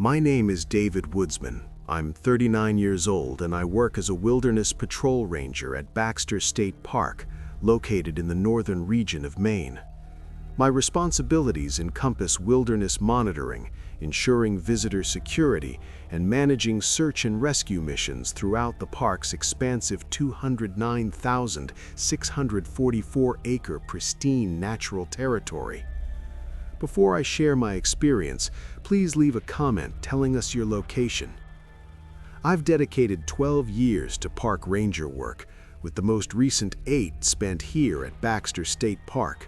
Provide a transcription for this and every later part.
My name is David Woodsman. I'm 39 years old and I work as a wilderness patrol ranger at Baxter State Park, located in the northern region of Maine. My responsibilities encompass wilderness monitoring, ensuring visitor security, and managing search and rescue missions throughout the park's expansive 209,644-acre pristine natural territory. Before I share my experience, please leave a comment telling us your location. I've dedicated 12 years to park ranger work, with the most recent 8 spent here at Baxter State Park.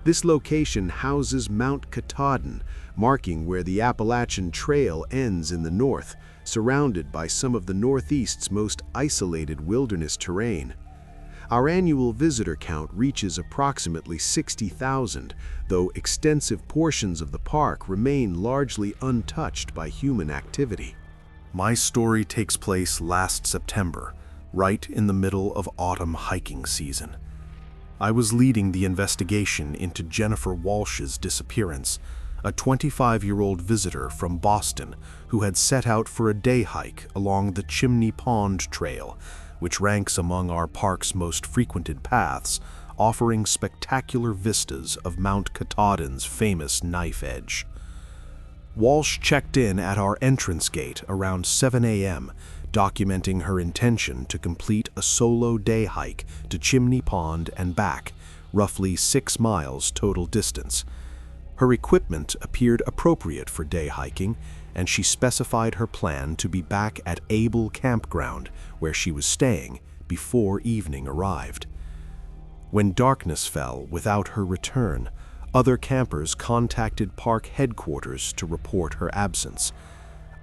This location houses Mount Katahdin, marking where the Appalachian Trail ends in the north, surrounded by some of the Northeast's most isolated wilderness terrain. Our annual visitor count reaches approximately 60,000, though extensive portions of the park remain largely untouched by human activity. My story takes place last September, right in the middle of autumn hiking season. I was leading the investigation into Jennifer Walsh's disappearance, a 25-year-old visitor from Boston who had set out for a day hike along the Chimney Pond Trail, which ranks among our park's most frequented paths, offering spectacular vistas of Mount Katahdin's famous knife edge. Walsh checked in at our entrance gate around 7 a.m., documenting her intention to complete a solo day hike to Chimney Pond and back, roughly 6 miles total distance. Her equipment appeared appropriate for day hiking, and she specified her plan to be back at Able Campground, where she was staying, before evening arrived. When darkness fell without her return, other campers contacted park headquarters to report her absence.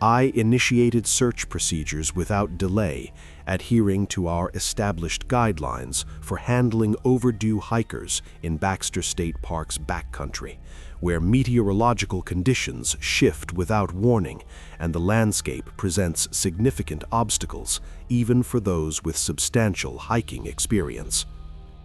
I initiated search procedures without delay, adhering to our established guidelines for handling overdue hikers in Baxter State Park's backcountry, where meteorological conditions shift without warning and the landscape presents significant obstacles, even for those with substantial hiking experience.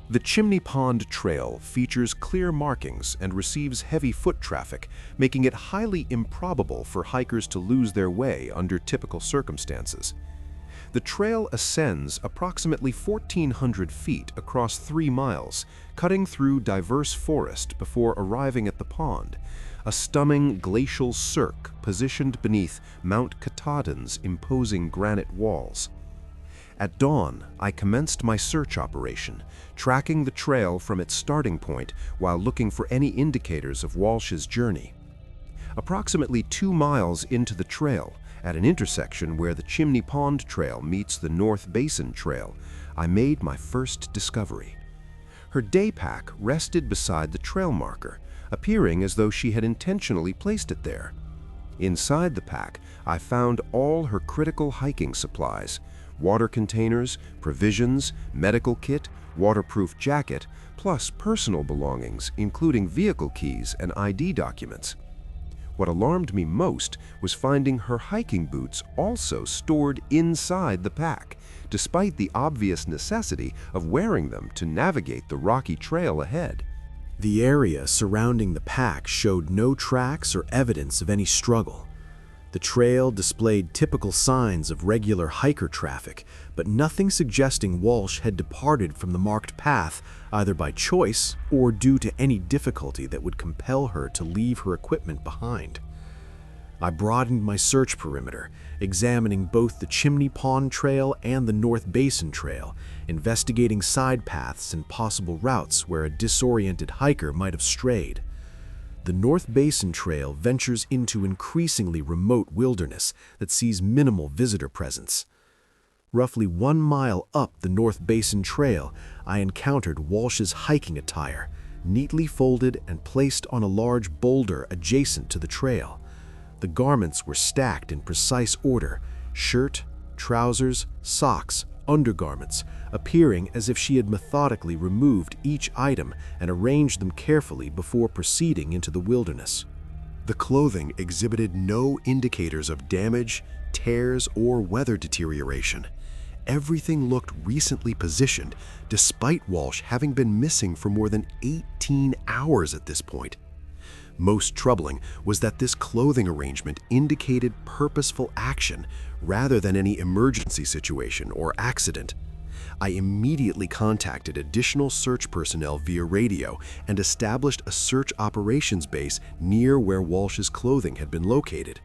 The Chimney Pond Trail features clear markings and receives heavy foot traffic, making it highly improbable for hikers to lose their way under typical circumstances. The trail ascends approximately 1,400 feet across 3 miles, cutting through diverse forest before arriving at the pond, a stunning glacial cirque positioned beneath Mount Katahdin's imposing granite walls. At dawn, I commenced my search operation, tracking the trail from its starting point while looking for any indicators of Walsh's journey. Approximately 2 miles into the trail, at an intersection where the Chimney Pond Trail meets the North Basin Trail, I made my first discovery. Her day pack rested beside the trail marker, appearing as though she had intentionally placed it there. Inside the pack, I found all her critical hiking supplies: water containers, provisions, medical kit, waterproof jacket, plus personal belongings, including vehicle keys and ID documents. What alarmed me most was finding her hiking boots also stored inside the pack, despite the obvious necessity of wearing them to navigate the rocky trail ahead. The area surrounding the pack showed no tracks or evidence of any struggle. The trail displayed typical signs of regular hiker traffic, but nothing suggesting Walsh had departed from the marked path either by choice or due to any difficulty that would compel her to leave her equipment behind. I broadened my search perimeter, examining both the Chimney Pond Trail and the North Basin Trail, investigating side paths and possible routes where a disoriented hiker might have strayed. The North Basin Trail ventures into increasingly remote wilderness that sees minimal visitor presence. Roughly 1 mile up the North Basin Trail, I encountered Walsh's hiking attire, neatly folded and placed on a large boulder adjacent to the trail. The garments were stacked in precise order: shirt, trousers, socks, undergarments, appearing as if she had methodically removed each item and arranged them carefully before proceeding into the wilderness. The clothing exhibited no indicators of damage, tears, or weather deterioration. Everything looked recently positioned, despite Walsh having been missing for more than 18 hours at this point. Most troubling was that this clothing arrangement indicated purposeful action rather than any emergency situation or accident. I immediately contacted additional search personnel via radio and established a search operations base near where Walsh's clothing had been located.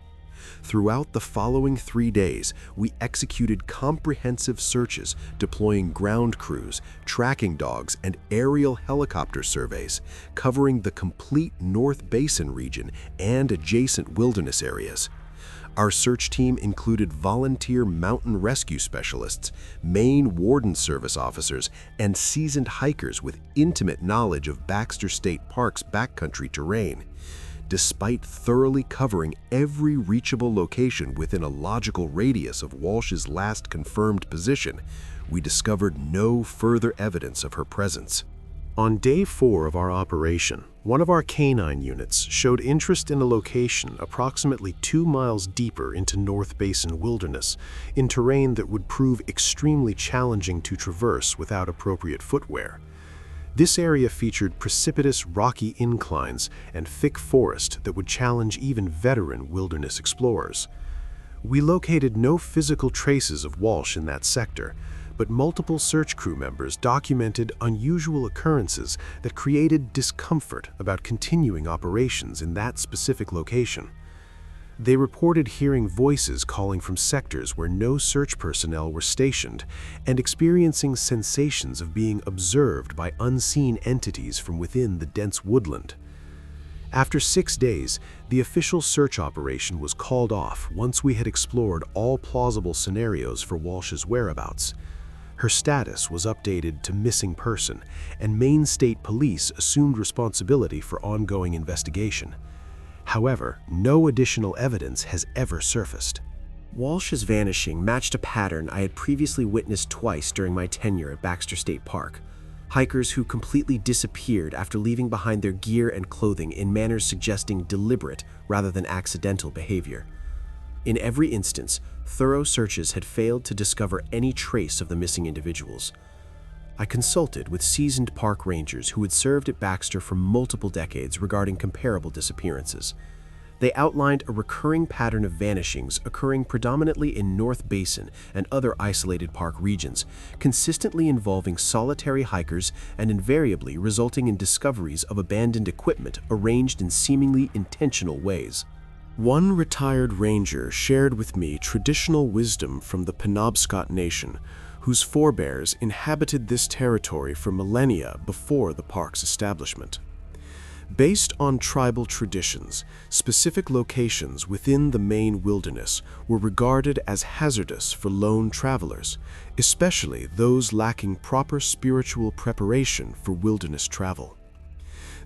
Throughout the following 3 days, we executed comprehensive searches, deploying ground crews, tracking dogs, and aerial helicopter surveys, covering the complete North Basin region and adjacent wilderness areas. Our search team included volunteer mountain rescue specialists, Maine Warden Service officers, and seasoned hikers with intimate knowledge of Baxter State Park's backcountry terrain. Despite thoroughly covering every reachable location within a logical radius of Walsh's last confirmed position, we discovered no further evidence of her presence. On day 4 of our operation, one of our canine units showed interest in a location approximately 2 miles deeper into North Basin wilderness, in terrain that would prove extremely challenging to traverse without appropriate footwear. This area featured precipitous rocky inclines and thick forest that would challenge even veteran wilderness explorers. We located no physical traces of Walsh in that sector, but multiple search crew members documented unusual occurrences that created discomfort about continuing operations in that specific location. They reported hearing voices calling from sectors where no search personnel were stationed and experiencing sensations of being observed by unseen entities from within the dense woodland. After 6 days, the official search operation was called off once we had explored all plausible scenarios for Walsh's whereabouts. Her status was updated to missing person, and Maine State Police assumed responsibility for ongoing investigation. However, no additional evidence has ever surfaced. Walsh's vanishing matched a pattern I had previously witnessed twice during my tenure at Baxter State Park. Hikers who completely disappeared after leaving behind their gear and clothing in manners suggesting deliberate rather than accidental behavior. In every instance, thorough searches had failed to discover any trace of the missing individuals. I consulted with seasoned park rangers who had served at Baxter for multiple decades regarding comparable disappearances. They outlined a recurring pattern of vanishings occurring predominantly in North Basin and other isolated park regions, consistently involving solitary hikers and invariably resulting in discoveries of abandoned equipment arranged in seemingly intentional ways. One retired ranger shared with me traditional wisdom from the Penobscot Nation, whose forebears inhabited this territory for millennia before the park's establishment. Based on tribal traditions, specific locations within the Maine wilderness were regarded as hazardous for lone travelers, especially those lacking proper spiritual preparation for wilderness travel.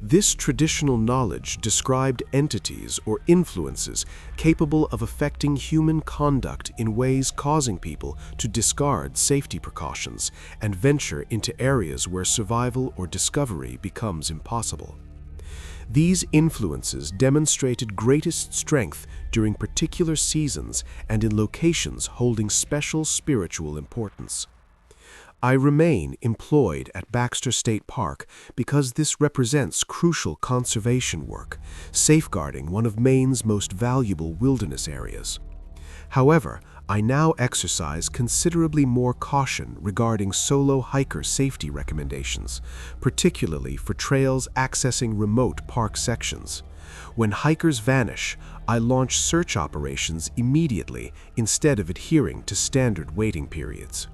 This traditional knowledge described entities or influences capable of affecting human conduct in ways causing people to discard safety precautions and venture into areas where survival or discovery becomes impossible. These influences demonstrated greatest strength during particular seasons and in locations holding special spiritual importance. I remain employed at Baxter State Park because this represents crucial conservation work, safeguarding one of Maine's most valuable wilderness areas. However, I now exercise considerably more caution regarding solo hiker safety recommendations, particularly for trails accessing remote park sections. When hikers vanish, I launch search operations immediately instead of adhering to standard waiting periods.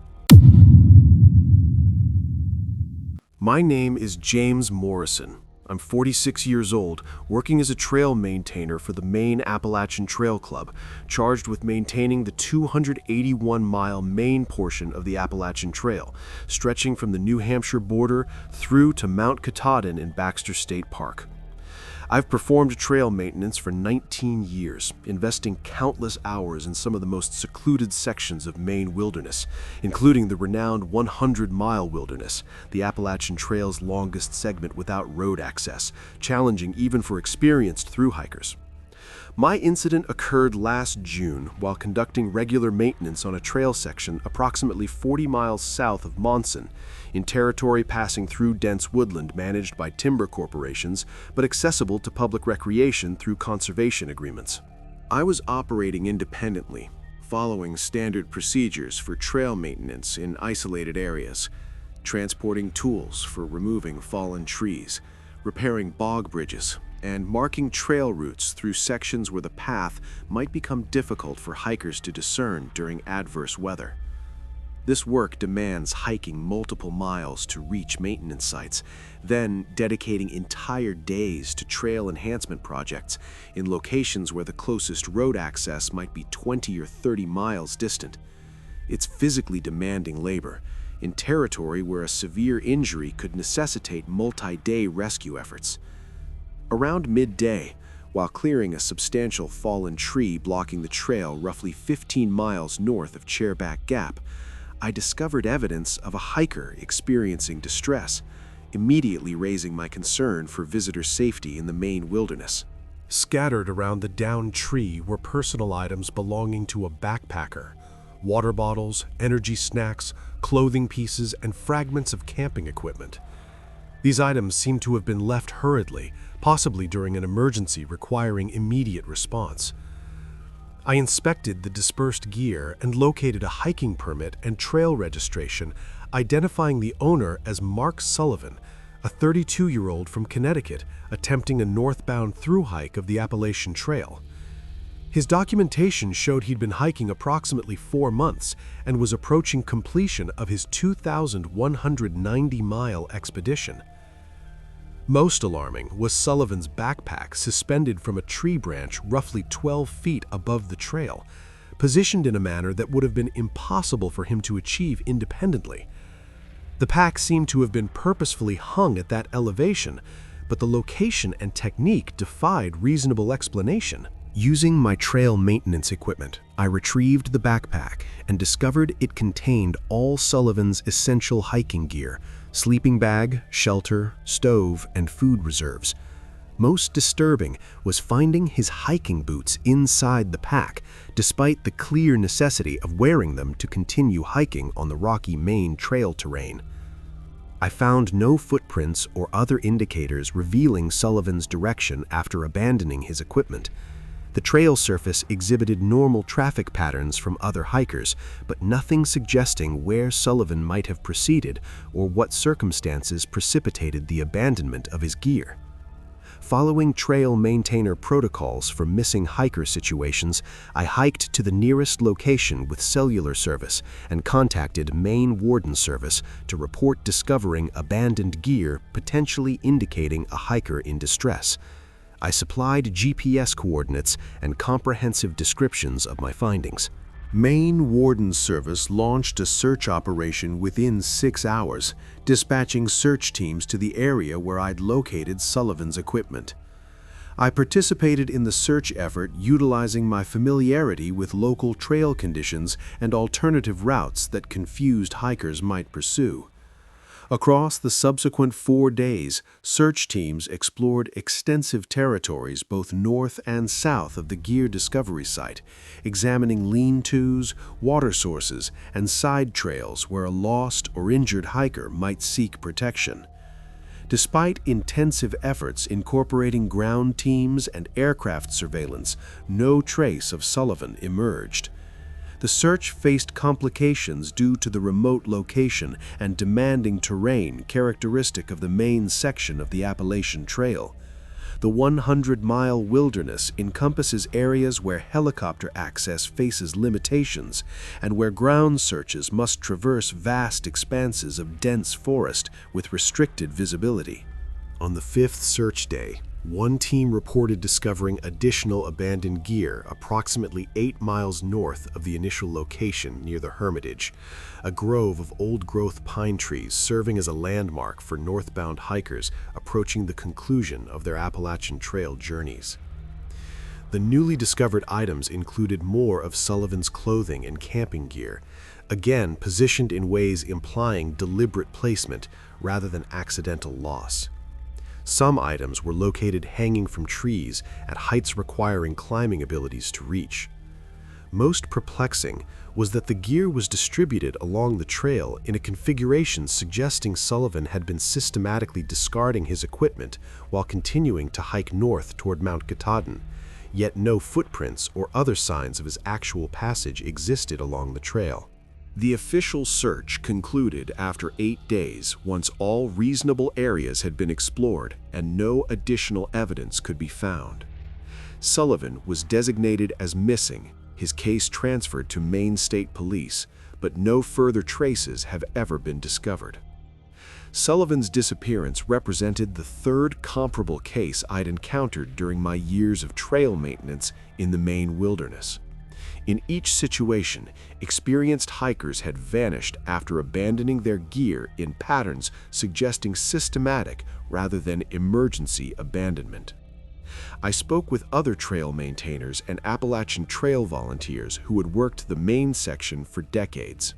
My name is James Morrison. I'm 46 years old, working as a trail maintainer for the Maine Appalachian Trail Club, charged with maintaining the 281-mile Maine portion of the Appalachian Trail, stretching from the New Hampshire border through to Mount Katahdin in Baxter State Park. I've performed trail maintenance for 19 years, investing countless hours in some of the most secluded sections of Maine wilderness, including the renowned 100-mile wilderness, the Appalachian Trail's longest segment without road access, challenging even for experienced thru-hikers. My incident occurred last June while conducting regular maintenance on a trail section approximately 40 miles south of Monson, in territory passing through dense woodland managed by timber corporations but accessible to public recreation through conservation agreements. I was operating independently, following standard procedures for trail maintenance in isolated areas, transporting tools for removing fallen trees, repairing bog bridges, and marking trail routes through sections where the path might become difficult for hikers to discern during adverse weather. This work demands hiking multiple miles to reach maintenance sites, then dedicating entire days to trail enhancement projects in locations where the closest road access might be 20 or 30 miles distant. It's physically demanding labor, in territory where a severe injury could necessitate multi-day rescue efforts. Around midday, while clearing a substantial fallen tree blocking the trail roughly 15 miles north of Chairback Gap, I discovered evidence of a hiker experiencing distress, immediately raising my concern for visitor safety in the Maine wilderness. Scattered around the downed tree were personal items belonging to a backpacker: water bottles, energy snacks, clothing pieces, and fragments of camping equipment. These items seemed to have been left hurriedly, possibly during an emergency requiring immediate response. I inspected the dispersed gear and located a hiking permit and trail registration, identifying the owner as Mark Sullivan, a 32-year-old from Connecticut attempting a northbound through hike of the Appalachian Trail. His documentation showed he'd been hiking approximately 4 months and was approaching completion of his 2,190-mile expedition. Most alarming was Sullivan's backpack suspended from a tree branch roughly 12 feet above the trail, positioned in a manner that would have been impossible for him to achieve independently. The pack seemed to have been purposefully hung at that elevation, but the location and technique defied reasonable explanation. Using my trail maintenance equipment, I retrieved the backpack and discovered it contained all Sullivan's essential hiking gear: sleeping bag, shelter, stove, and food reserves. Most disturbing was finding his hiking boots inside the pack, despite the clear necessity of wearing them to continue hiking on the rocky Maine trail terrain. I found no footprints or other indicators revealing Sullivan's direction after abandoning his equipment. The trail surface exhibited normal traffic patterns from other hikers, but nothing suggesting where Sullivan might have proceeded or what circumstances precipitated the abandonment of his gear. Following trail maintainer protocols for missing hiker situations, I hiked to the nearest location with cellular service and contacted Maine Warden Service to report discovering abandoned gear potentially indicating a hiker in distress. I supplied GPS coordinates and comprehensive descriptions of my findings. Maine Warden Service launched a search operation within 6 hours, dispatching search teams to the area where I'd located Sullivan's equipment. I participated in the search effort utilizing my familiarity with local trail conditions and alternative routes that confused hikers might pursue. Across the subsequent 4 days, search teams explored extensive territories both north and south of the gear discovery site, examining lean-tos, water sources, and side trails where a lost or injured hiker might seek protection. Despite intensive efforts incorporating ground teams and aircraft surveillance, no trace of Sullivan emerged. The search faced complications due to the remote location and demanding terrain characteristic of the main section of the Appalachian Trail. The 100-mile wilderness encompasses areas where helicopter access faces limitations and where ground searches must traverse vast expanses of dense forest with restricted visibility. On the 5th search day, one team reported discovering additional abandoned gear approximately 8 miles north of the initial location near the Hermitage, a grove of old-growth pine trees serving as a landmark for northbound hikers approaching the conclusion of their Appalachian Trail journeys. The newly discovered items included more of Sullivan's clothing and camping gear, again positioned in ways implying deliberate placement rather than accidental loss. Some items were located hanging from trees at heights requiring climbing abilities to reach. Most perplexing was that the gear was distributed along the trail in a configuration suggesting Sullivan had been systematically discarding his equipment while continuing to hike north toward Mount Katahdin, yet no footprints or other signs of his actual passage existed along the trail. The official search concluded after 8 days once all reasonable areas had been explored and no additional evidence could be found. Sullivan was designated as missing, his case transferred to Maine State Police, but no further traces have ever been discovered. Sullivan's disappearance represented the third comparable case I'd encountered during my years of trail maintenance in the Maine wilderness. In each situation, experienced hikers had vanished after abandoning their gear in patterns suggesting systematic rather than emergency abandonment. I spoke with other trail maintainers and Appalachian Trail volunteers who had worked the Maine section for decades.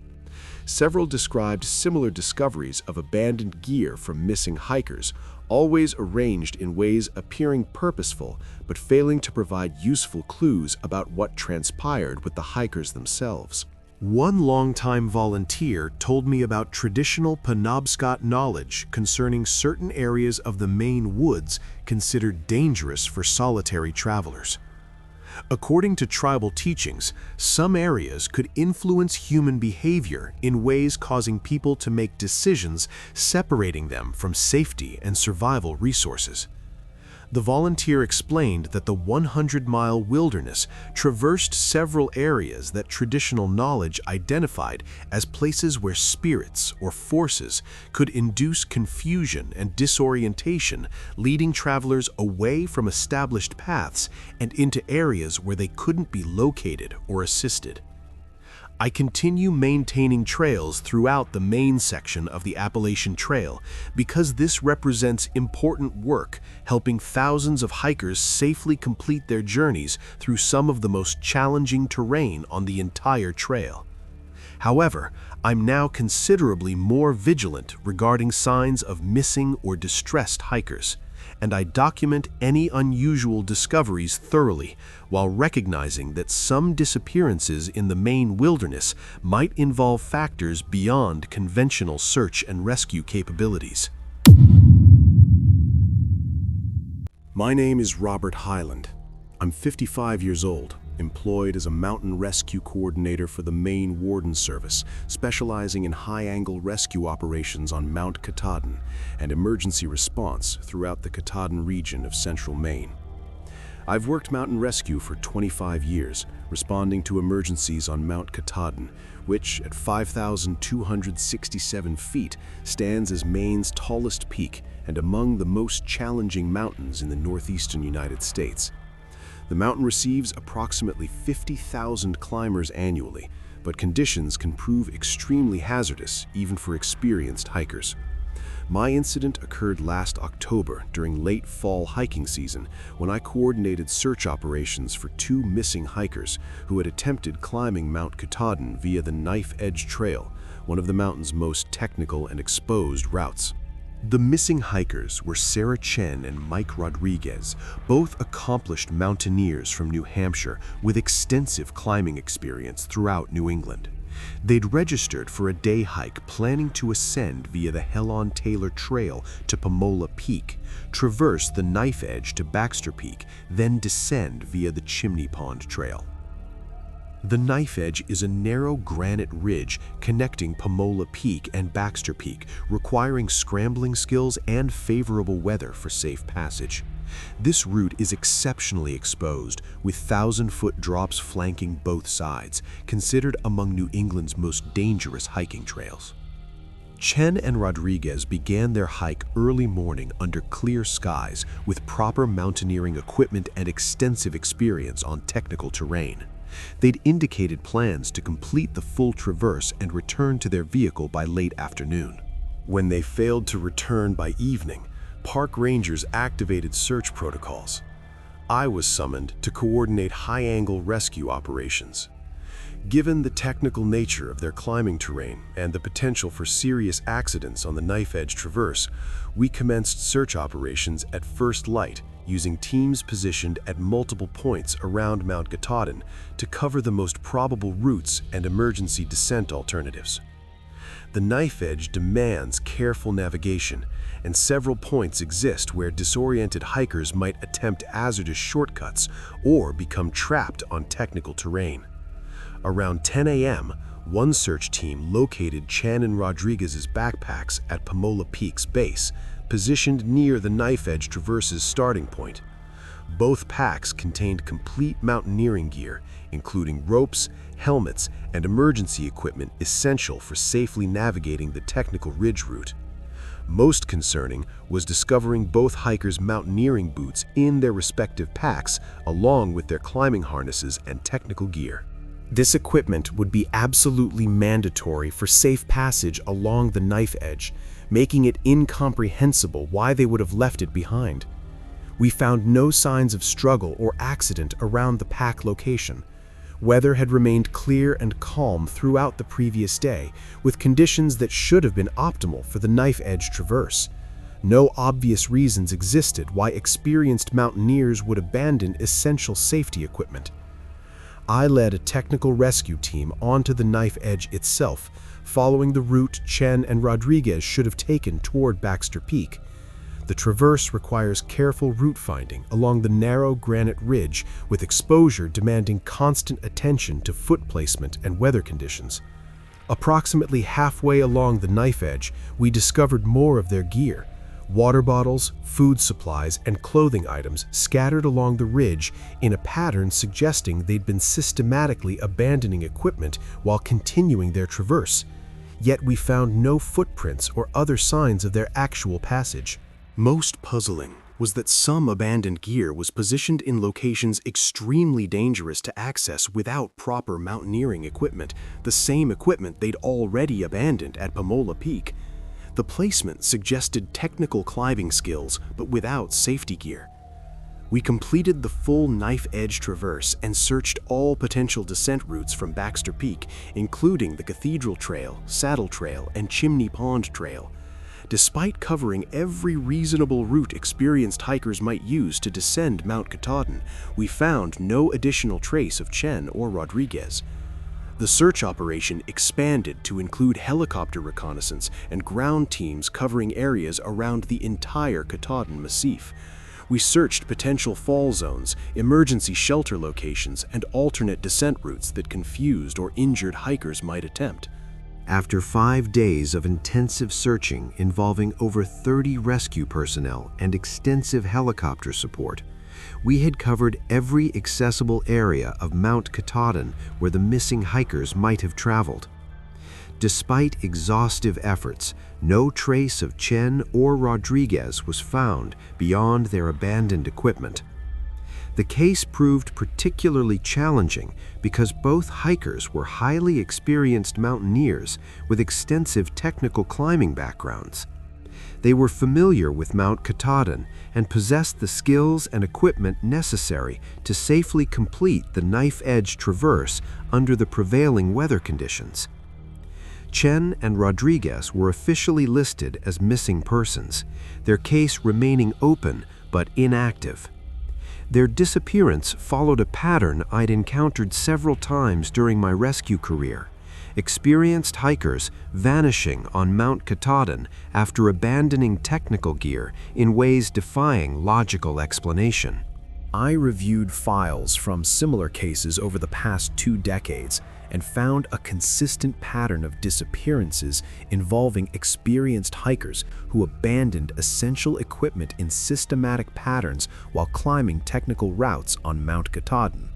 Several described similar discoveries of abandoned gear from missing hikers, always arranged in ways appearing purposeful but failing to provide useful clues about what transpired with the hikers themselves. One longtime volunteer told me about traditional Penobscot knowledge concerning certain areas of the Maine woods considered dangerous for solitary travelers. According to tribal teachings, some areas could influence human behavior in ways causing people to make decisions separating them from safety and survival resources. The volunteer explained that the 100-mile wilderness traversed several areas that traditional knowledge identified as places where spirits or forces could induce confusion and disorientation, leading travelers away from established paths and into areas where they couldn't be located or assisted. I continue maintaining trails throughout the Maine section of the Appalachian Trail because this represents important work helping thousands of hikers safely complete their journeys through some of the most challenging terrain on the entire trail. However, I'm now considerably more vigilant regarding signs of missing or distressed hikers, and I document any unusual discoveries thoroughly while recognizing that some disappearances in the Maine wilderness might involve factors beyond conventional search and rescue capabilities. My name is Robert Hyland. I'm 55 years old, employed as a mountain rescue coordinator for the Maine Warden Service, specializing in high-angle rescue operations on Mount Katahdin and emergency response throughout the Katahdin region of central Maine. I've worked mountain rescue for 25 years, responding to emergencies on Mount Katahdin, which at 5,267 feet stands as Maine's tallest peak and among the most challenging mountains in the northeastern United States. The mountain receives approximately 50,000 climbers annually, but conditions can prove extremely hazardous even for experienced hikers. My incident occurred last October during late fall hiking season when I coordinated search operations for 2 missing hikers who had attempted climbing Mount Katahdin via the Knife Edge Trail, one of the mountain's most technical and exposed routes. The missing hikers were Sarah Chen and Mike Rodriguez, both accomplished mountaineers from New Hampshire with extensive climbing experience throughout New England. They'd registered for a day hike planning to ascend via the Hellon-Taylor Trail to Pomola Peak, traverse the Knife Edge to Baxter Peak, then descend via the Chimney Pond Trail. The Knife Edge is a narrow granite ridge connecting Pomola Peak and Baxter Peak, requiring scrambling skills and favorable weather for safe passage. This route is exceptionally exposed, with 1,000-foot drops flanking both sides, considered among New England's most dangerous hiking trails. Chen and Rodriguez began their hike early morning under clear skies with proper mountaineering equipment and extensive experience on technical terrain. They'd indicated plans to complete the full traverse and return to their vehicle by late afternoon. When they failed to return by evening, park rangers activated search protocols. I was summoned to coordinate high-angle rescue operations. Given the technical nature of their climbing terrain and the potential for serious accidents on the knife-edge traverse, we commenced search operations at first light, using teams positioned at multiple points around Mount Katahdin to cover the most probable routes and emergency descent alternatives. The knife edge demands careful navigation, and several points exist where disoriented hikers might attempt hazardous shortcuts or become trapped on technical terrain. Around 10 a.m., one search team located Chen and Rodriguez's backpacks at Pomola Peak's base, positioned near the knife-edge traverse's starting point. Both packs contained complete mountaineering gear, including ropes, helmets, and emergency equipment essential for safely navigating the technical ridge route. Most concerning was discovering both hikers' mountaineering boots in their respective packs, along with their climbing harnesses and technical gear. This equipment would be absolutely mandatory for safe passage along the knife edge, making it incomprehensible why they would have left it behind. We found no signs of struggle or accident around the pack location. Weather had remained clear and calm throughout the previous day, with conditions that should have been optimal for the knife edge traverse. No obvious reasons existed why experienced mountaineers would abandon essential safety equipment. I led a technical rescue team onto the knife edge itself, following the route Chen and Rodriguez should have taken toward Baxter Peak. The traverse requires careful route finding along the narrow granite ridge, with exposure demanding constant attention to foot placement and weather conditions. Approximately halfway along the knife edge, we discovered more of their gear: water bottles, food supplies, and clothing items scattered along the ridge in a pattern suggesting they'd been systematically abandoning equipment while continuing their traverse. Yet we found no footprints or other signs of their actual passage. Most puzzling was that some abandoned gear was positioned in locations extremely dangerous to access without proper mountaineering equipment, the same equipment they'd already abandoned at Pomola Peak. The placement suggested technical climbing skills, but without safety gear. We completed the full knife-edge traverse and searched all potential descent routes from Baxter Peak, including the Cathedral Trail, Saddle Trail, and Chimney Pond Trail. Despite covering every reasonable route experienced hikers might use to descend Mount Katahdin, we found no additional trace of Chen or Rodriguez. The search operation expanded to include helicopter reconnaissance and ground teams covering areas around the entire Katahdin Massif. We searched potential fall zones, emergency shelter locations, and alternate descent routes that confused or injured hikers might attempt. After 5 days of intensive searching involving over 30 rescue personnel and extensive helicopter support, we had covered every accessible area of Mount Katahdin where the missing hikers might have traveled. Despite exhaustive efforts, no trace of Chen or Rodriguez was found beyond their abandoned equipment. The case proved particularly challenging because both hikers were highly experienced mountaineers with extensive technical climbing backgrounds. They were familiar with Mount Katahdin and possessed the skills and equipment necessary to safely complete the knife-edge traverse under the prevailing weather conditions. Chen and Rodriguez were officially listed as missing persons, their case remaining open but inactive. Their disappearance followed a pattern I'd encountered several times during my rescue career: experienced hikers vanishing on Mount Katahdin after abandoning technical gear in ways defying logical explanation. I reviewed files from similar cases over the past 2 decades and found a consistent pattern of disappearances involving experienced hikers who abandoned essential equipment in systematic patterns while climbing technical routes on Mount Katahdin.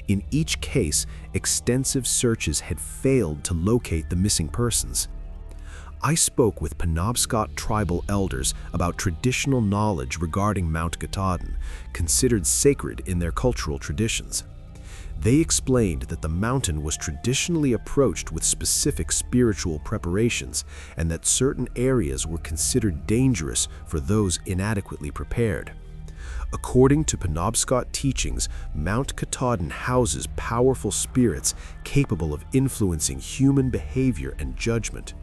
In each case, extensive searches had failed to locate the missing persons. I spoke with Penobscot tribal elders about traditional knowledge regarding Mount Katahdin, considered sacred in their cultural traditions. They explained that the mountain was traditionally approached with specific spiritual preparations and that certain areas were considered dangerous for those inadequately prepared. According to Penobscot teachings, Mount Katahdin houses powerful spirits capable of influencing human behavior and judgment.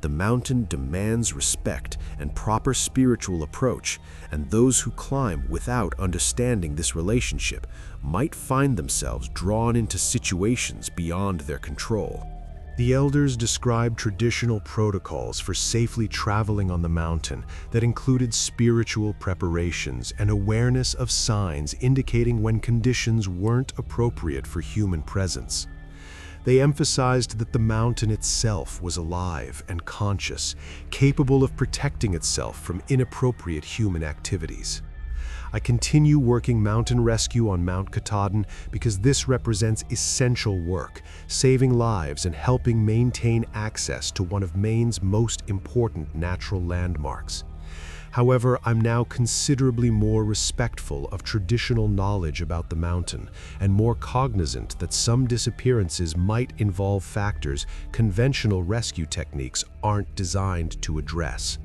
The mountain demands respect and proper spiritual approach, and those who climb without understanding this relationship might find themselves drawn into situations beyond their control. The elders described traditional protocols for safely traveling on the mountain that included spiritual preparations and awareness of signs indicating when conditions weren't appropriate for human presence. They emphasized that the mountain itself was alive and conscious, capable of protecting itself from inappropriate human activities. I continue working mountain rescue on Mount Katahdin because this represents essential work, saving lives and helping maintain access to one of Maine's most important natural landmarks. However, I'm now considerably more respectful of traditional knowledge about the mountain and more cognizant that some disappearances might involve factors conventional rescue techniques aren't designed to address.